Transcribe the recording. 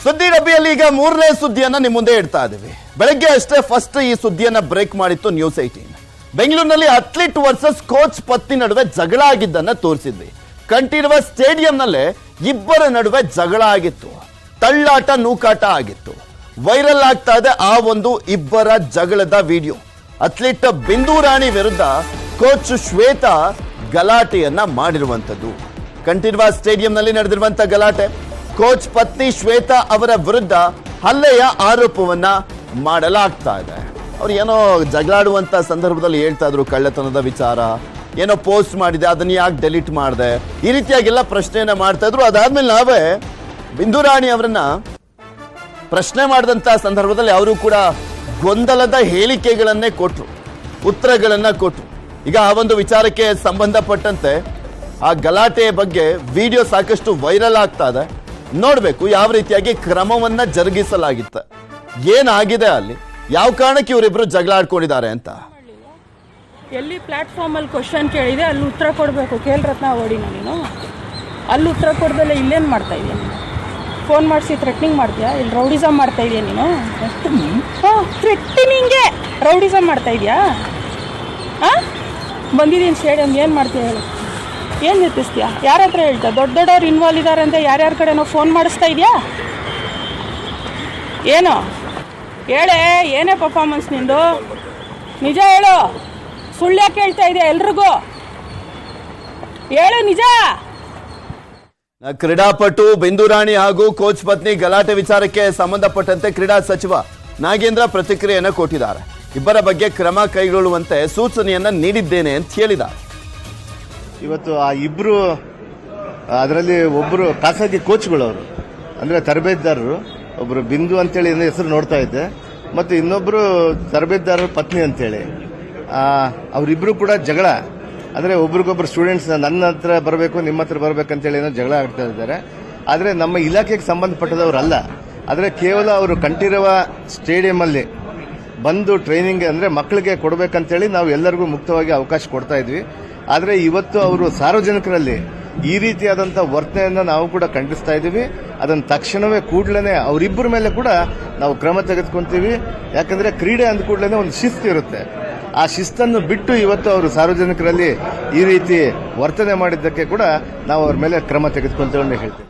ಸುದ್ದಿ ಡಬ್ಬಿಯಲ್ಲಿ ಈಗ ಮೂರನೇ ಸುದ್ದಿಯನ್ನ ನಿಮ್ಮ ಮುಂದೆ ಇಡ್ತಾ ಇದ್ದೀವಿ. ಬೆಳಗ್ಗೆ ಅಷ್ಟೇ ಫಸ್ಟ್ ಈ ಸುದ್ದಿಯನ್ನ ಬ್ರೇಕ್ ಮಾಡಿತ್ತು ನ್ಯೂಸ್ 18. ಬೆಂಗಳೂರಿನಲ್ಲಿ ಅಥ್ಲೀಟ್ ವರ್ಸಸ್ ಕೋಚ್ ಪತ್ನಿ ನಡುವೆ ಜಗಳ ಆಗಿದ್ದನ್ನ ತೋರಿಸಿದ್ವಿ. ಕಂಠೀರವ ಸ್ಟೇಡಿಯಂನಲ್ಲೇ ಇಬ್ಬರ ನಡುವೆ ಜಗಳ ಆಗಿತ್ತು. ತಳ್ಳಾಟ ನೂಕಾಟ ಆಗಿತ್ತು. ವೈರಲ್ ಆಗ್ತಾ ಇದೆ ಆ ಒಂದು ಇಬ್ಬರ ಜಗಳದ ವಿಡಿಯೋ. ಅಥ್ಲೀಟ್ ಬಿಂದು ರಾಣಿ ವಿರುದ್ಧ ಕೋಚ್ ಶ್ವೇತಾ ಗಲಾಟೆಯನ್ನ ಮಾಡಿರುವಂತದ್ದು. ಕಂಠೀರವ ಸ್ಟೇಡಿಯಂನಲ್ಲಿ ನಡೆದಿರುವಂತ ಗಲಾಟೆ. ಕೋಚ್ ಪತ್ನಿ ಶ್ವೇತಾ ಅವರ ವಿರುದ್ಧ ಹಲ್ಲೆಯ ಆರೋಪವನ್ನ ಮಾಡಲಾಗ್ತಾ ಇದೆ. ಅವ್ರು ಏನೋ ಜಗಳಾಡುವಂತ ಸಂದರ್ಭದಲ್ಲಿ ಹೇಳ್ತಾ ಇದ್ರು ಕಳ್ಳತನದ ವಿಚಾರ, ಏನೋ ಪೋಸ್ಟ್ ಮಾಡಿದೆ ಅದನ್ನ ಯಾಕೆ ಡೆಲೀಟ್ ಮಾಡಿದೆ, ಈ ರೀತಿಯಾಗೆಲ್ಲ ಪ್ರಶ್ನೆಯನ್ನ ಮಾಡ್ತಾ ಇದ್ರು. ಅದಾದ್ಮೇಲೆ ನಾವೇ ಬಿಂದು ರಾಣಿ ಅವರನ್ನ ಪ್ರಶ್ನೆ ಮಾಡಿದಂತ ಸಂದರ್ಭದಲ್ಲಿ ಅವರು ಕೂಡ ಗೊಂದಲದ ಹೇಳಿಕೆಗಳನ್ನೇ ಕೊಟ್ರು, ಉತ್ತರಗಳನ್ನ ಕೊಟ್ರು. ಈಗ ಆ ಒಂದು ವಿಚಾರಕ್ಕೆ ಸಂಬಂಧಪಟ್ಟಂತೆ ಆ ಗಲಾಟೆಯ ಬಗ್ಗೆ ವಿಡಿಯೋ ಸಾಕಷ್ಟು ವೈರಲ್ ಆಗ್ತಾ ಇದೆ. ನೋಡ್ಬೇಕು ಯಾವ ರೀತಿಯಾಗಿ ಕ್ರಮವನ್ನ ಜರುಗಿಸಲಾಗಿತ್ತು, ಏನಾಗಿದೆ ಅಲ್ಲಿ, ಯಾವ ಕಾರಣಕ್ಕೆ ಇವರಿಬ್ರು ಜಗಳ ಆಡ್ಕೊಂಡಿದ್ದಾರೆ ಅಂತ. ಎಲ್ಲಿ ಪ್ಲಾಟ್ಫಾರ್ಮ್ ಅಲ್ಲಿ ಕ್ವಶನ್ ಕೇಳಿದೆ ಅಲ್ಲಿ ಉತ್ತರ ಕೊಡಬೇಕು. ಕೇಳ್ರತ್ನ ಓಡಿನ ನೀನು ಅಲ್ಲಿ ಉತ್ತರ ಕೊಡ್ದಲ್ಲ ಇಲ್ಲೇನು ಮಾಡ್ತಾ ಇದೀಯ ನೀನು? ಫೋನ್ ಮಾಡಿಸಿ ಥ್ರೆಟ್ನಿಂಗ್ ಮಾಡ್ತೀಯಾ? ಇಲ್ಲಿ ರೌಡಿಸಮ್ ಮಾಡ್ತಾ ಇದೀಯ ನೀನು? ಥ್ರೆಟ್ನಿಂಗೆ ರೌಡಿಸಮ್ ಮಾಡ್ತಾ ಇದೀಯಾ? ಹಾಂ, ಬಂದಿದ್ದೀನಿ ಸ್ಟೇಡಿಯಂ, ಏನು ಮಾಡ್ತೀಯ ಹೇಳು? ಏನು ನಿರ್ತಿಸ್ತೀಯಾ? ಯಾರ ಹತ್ರ ಹೇಳ್ತಾ? ದೊಡ್ಡವ್ರು ಇನ್ವಾಲ್ವ್ ಇದ್ದಾರೆ ಅಂತ ಯಾರ್ಯಾರ ಕಡೆನೋ ಫೋನ್ ಮಾಡಿಸ್ತಾ ಇದೆಯಾ? ಏನು ಹೇಳೇ, ಏನೇ ಪರ್ಫಾರ್ಮೆನ್ಸ್ ನಿಂದು? ನಿಜ ಹೇಳು, ಸುಳ್ಳು ಯಾಕೆ ಹೇಳ್ತಾ ಇದೆಯಾ ಎಲ್ರಿಗೂ? ಹೇಳು ನಿಜ. ಕ್ರೀಡಾಪಟು ಬಿಂದು ರಾಣಿ ಹಾಗೂ ಕೋಚ್ ಪತ್ನಿ ಗಲಾಟೆ ವಿಚಾರಕ್ಕೆ ಸಂಬಂಧಪಟ್ಟಂತೆ ಕ್ರೀಡಾ ಸಚಿವ ನಾಗೇಂದ್ರ ಪ್ರತಿಕ್ರಿಯೆಯನ್ನು ಕೊಟ್ಟಿದ್ದಾರೆ. ಇಬ್ಬರ ಬಗ್ಗೆ ಕ್ರಮ ಕೈಗೊಳ್ಳುವಂತೆ ಸೂಚನೆಯನ್ನ ನೀಡಿದ್ದೇನೆ ಅಂತ ಹೇಳಿದ್ದಾರೆ. ಇವತ್ತು ಆ ಇಬ್ರು, ಅದರಲ್ಲಿ ಒಬ್ಬರು ಖಾಸಗಿ ಕೋಚ್ಗಳವರು, ಅಂದ್ರೆ ತರಬೇತುದಾರರು, ಒಬ್ರು ಬಿಂದು ಅಂತೇಳಿ ಹೆಸರು ನೋಡ್ತಾ ಇದ್ದೆ, ಮತ್ತು ಇನ್ನೊಬ್ರು ತರಬೇತುದಾರರ ಪತ್ನಿ ಅಂತೇಳಿ, ಅವರಿಬ್ರು ಕೂಡ ಜಗಳ, ಅಂದ್ರೆ ಒಬ್ರಿಗೊಬ್ರು ಸ್ಟೂಡೆಂಟ್ಸ್ ನನ್ನ ಹತ್ರ ಬರಬೇಕು, ನಿಮ್ಮ ಹತ್ರ ಬರಬೇಕಂತೇಳಿ ಏನೋ ಜಗಳ ಆಡ್ತಾ ಇದ್ದಾರೆ. ಆದರೆ ನಮ್ಮ ಇಲಾಖೆಗೆ ಸಂಬಂಧಪಟ್ಟದವರಲ್ಲ. ಆದರೆ ಕೇವಲ ಅವರು ಕಂಠೀರವ ಸ್ಟೇಡಿಯಂ ಅಲ್ಲಿ ಬಂದು ಟ್ರೈನಿಂಗ್ ಅಂದ್ರೆ ಮಕ್ಕಳಿಗೆ ಕೊಡಬೇಕಂತೇಳಿ ನಾವು ಎಲ್ಲರಿಗೂ ಮುಕ್ತವಾಗಿ ಅವಕಾಶ ಕೊಡ್ತಾ ಇದ್ವಿ. ಆದರೆ ಇವತ್ತು ಅವರು ಸಾರ್ವಜನಿಕರಲ್ಲಿ ಈ ರೀತಿಯಾದಂಥ ವರ್ತನೆಯನ್ನು ನಾವು ಕೂಡ ಖಂಡಿಸ್ತಾ ಇದ್ದೀವಿ. ಅದನ್ನು ತಕ್ಷಣವೇ ಕೂಡಲೇ ಅವರಿಬ್ಬರ ಮೇಲೆ ಕೂಡ ನಾವು ಕ್ರಮ ತೆಗೆದುಕೊಂತೀವಿ. ಯಾಕಂದ್ರೆ ಕ್ರೀಡೆ ಅಂದ ಕೂಡಲೇ ಒಂದು ಶಿಸ್ತು ಇರುತ್ತೆ. ಆ ಶಿಸ್ತನ್ನು ಬಿಟ್ಟು ಇವತ್ತು ಅವರು ಸಾರ್ವಜನಿಕರಲ್ಲಿ ಈ ರೀತಿ ವರ್ತನೆ ಮಾಡಿದ್ದಕ್ಕೆ ಕೂಡ ನಾವು ಅವ್ರ ಮೇಲೆ ಕ್ರಮ ತೆಗೆದುಕೊಳ್ತೇವೆ ಅಂತ ಹೇಳ್ತೀವಿ.